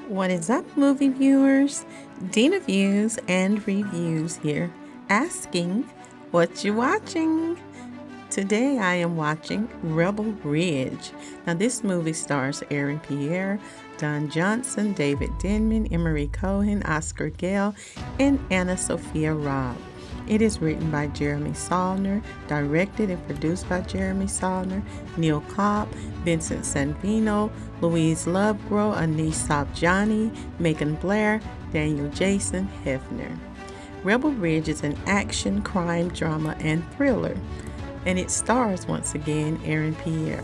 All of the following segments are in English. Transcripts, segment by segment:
What is up, movie viewers? Dena Views and Reviews here, asking what you watching. Today I am watching Rebel Ridge. Now this movie stars Aaron Pierre, Don Johnson, David Denman, Emery Cohen, Oscar Gale, and Anna Sophia Robb. It is written by Jeremy Saulnier, directed and produced by Jeremy Saulnier, Neil Cobb, Vincent Sanvino, Louise Lovegrove, Anish Sabjani, Megan Blair, Daniel Jason Hefner. Rebel Ridge is an action, crime, drama, and thriller, and it stars once again Aaron Pierre,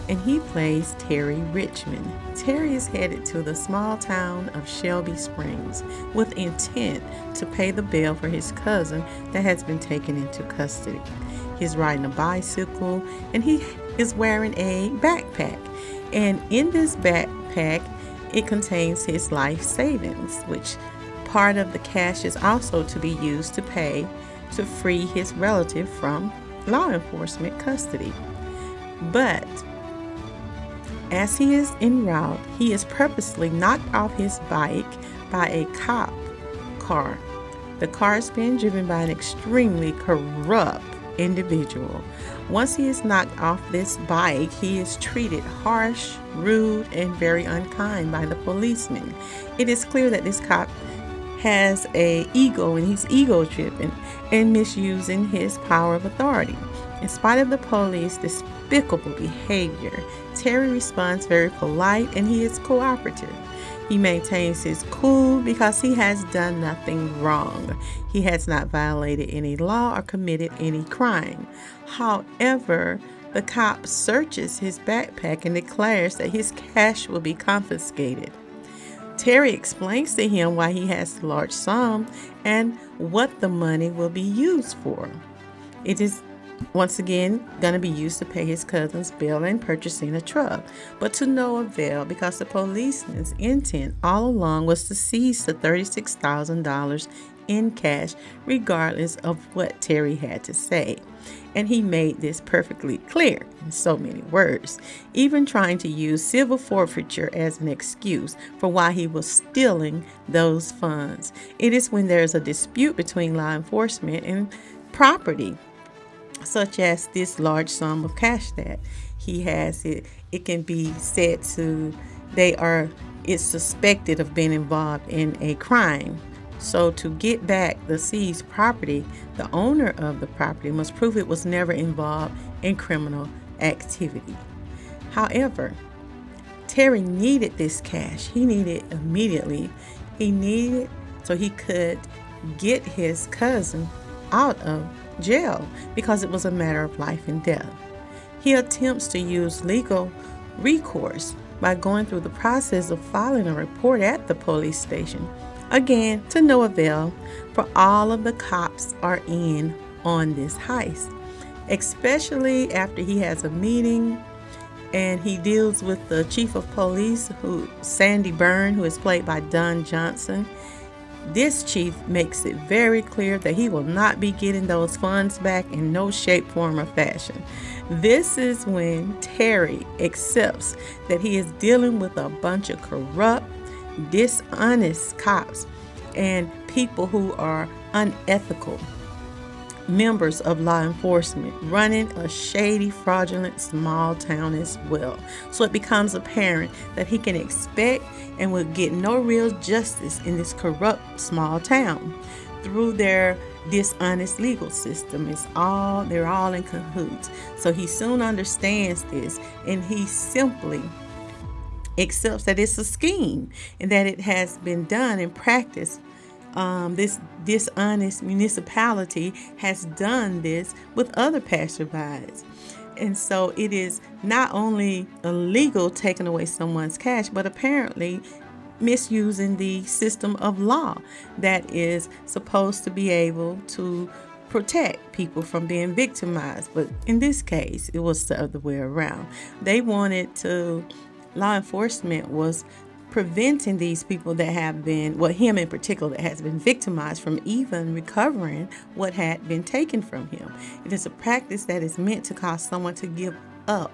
and he plays Terry Richmond. Terry is headed to the small town of Shelby Springs with intent to pay the bail for his cousin that has been taken into custody. He's riding a bicycle and he is wearing a backpack. And in this backpack, it contains his life savings, which part of the cash is also to be used to pay to free his relative from law enforcement custody. But as he is en route, he is purposely knocked off his bike by a cop car. The car is being driven by an extremely corrupt individual. Once he is knocked off this bike, he is treated harsh, rude, and very unkind by the policeman. It is clear that this cop has an ego, and he's ego tripping and misusing his power of authority. In spite of the police's despicable behavior, Terry responds very polite and he is cooperative. He maintains his cool because he has done nothing wrong. He has not violated any law or committed any crime. However, the cop searches his backpack and declares that his cash will be confiscated. Terry explains to him why he has the large sum and what the money will be used for. It is once again going to be used to pay his cousin's bill and purchasing a truck, but to no avail because the policeman's intent all along was to seize the $36,000 in cash regardless of what Terry had to say. And he made this perfectly clear in so many words, even trying to use civil forfeiture as an excuse for why he was stealing those funds. It is when there is a dispute between law enforcement and property, such as this large sum of cash that he has. It can be said to it's suspected of being involved in a crime. So to get back the seized property, the owner of the property must prove it was never involved in criminal activity. However, Terry needed this cash. He needed it immediately. He needed it so he could get his cousin out of jail because it was a matter of life and death. He attempts to use legal recourse by going through the process of filing a report at the police station. Again, to no avail, for all of the cops are in on this heist, especially after he has a meeting and he deals with the chief of police, Sandy Byrne, who is played by Don Johnson. This chief makes it very clear that he will not be getting those funds back in no shape, form, or fashion. This is when Terry accepts that he is dealing with a bunch of corrupt, dishonest cops and people who are unethical members of law enforcement running a shady, fraudulent small town as well. So it becomes apparent that he can expect and will get no real justice in this corrupt small town through their dishonest legal system. They're all in cahoots. So he soon understands this and he simply accepts that it's a scheme and that it has been done in practice. This dishonest municipality has done this with other passerbys. And so it is not only illegal taking away someone's cash, but apparently misusing the system of law that is supposed to be able to protect people from being victimized. But in this case, it was the other way around. Law enforcement was preventing these people that have been, him in particular, that has been victimized from even recovering what had been taken from him. It is a practice that is meant to cause someone to give up,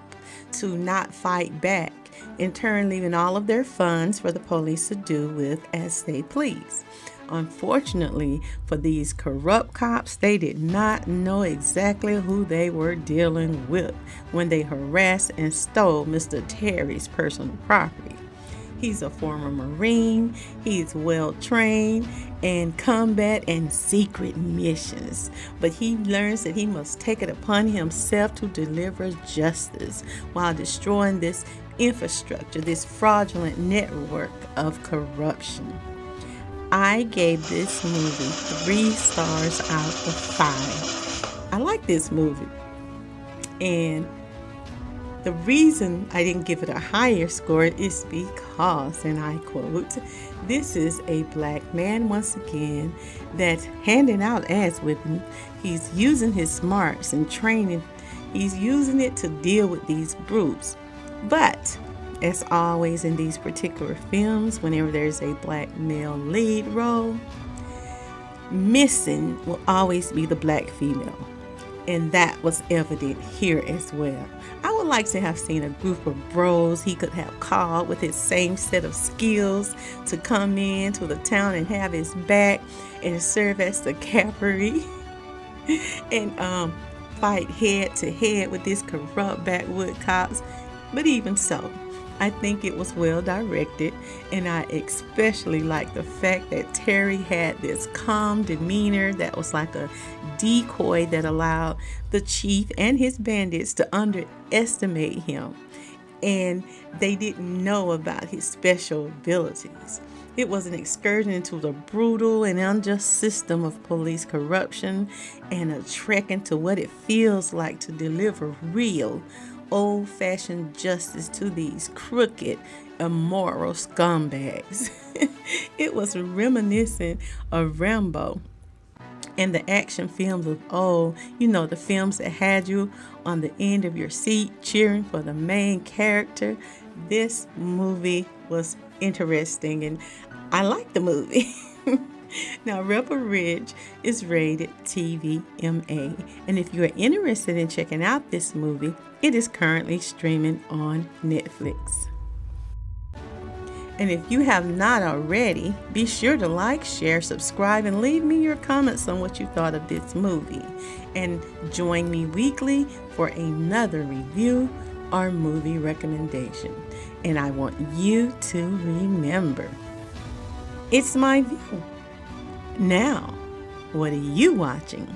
to not fight back, in turn leaving all of their funds for the police to do with as they please. Unfortunately for these corrupt cops, they did not know exactly who they were dealing with when they harassed and stole Mr. Terry's personal property. He's a former Marine, he's well trained in combat and secret missions, but he learns that he must take it upon himself to deliver justice while destroying this infrastructure, this fraudulent network of corruption. I gave this movie 3 stars out of 5. I like this movie, and the reason I didn't give it a higher score is because, and I quote, "This is a black man once again that's handing out ads with him. He's using his smarts and training. He's using it to deal with these brutes. But, as always in these particular films, whenever there's a black male lead role, missing will always be the black female. And that was evident here as well. I would like to have seen a group of bros he could have called with his same set of skills to come into the town and have his back and serve as the cavalry and fight head to head with these corrupt backwood cops. But even so, I think it was well directed, and I especially like the fact that Terry had this calm demeanor that was like a decoy that allowed the chief and his bandits to underestimate him, and they didn't know about his special abilities. It was an excursion into the brutal and unjust system of police corruption and a trek into what it feels like to deliver real old-fashioned justice to these crooked, immoral scumbags. It was reminiscent of Rambo and the action films of old, the films that had you on the end of your seat cheering for the main character. This movie was interesting, and I liked the movie. Now, Rebel Ridge is rated TVMA, and if you are interested in checking out this movie, it is currently streaming on Netflix. And if you have not already, be sure to like, share, subscribe, and leave me your comments on what you thought of this movie. And join me weekly for another review or movie recommendation. And I want you to remember, it's my view. Now, what are you watching?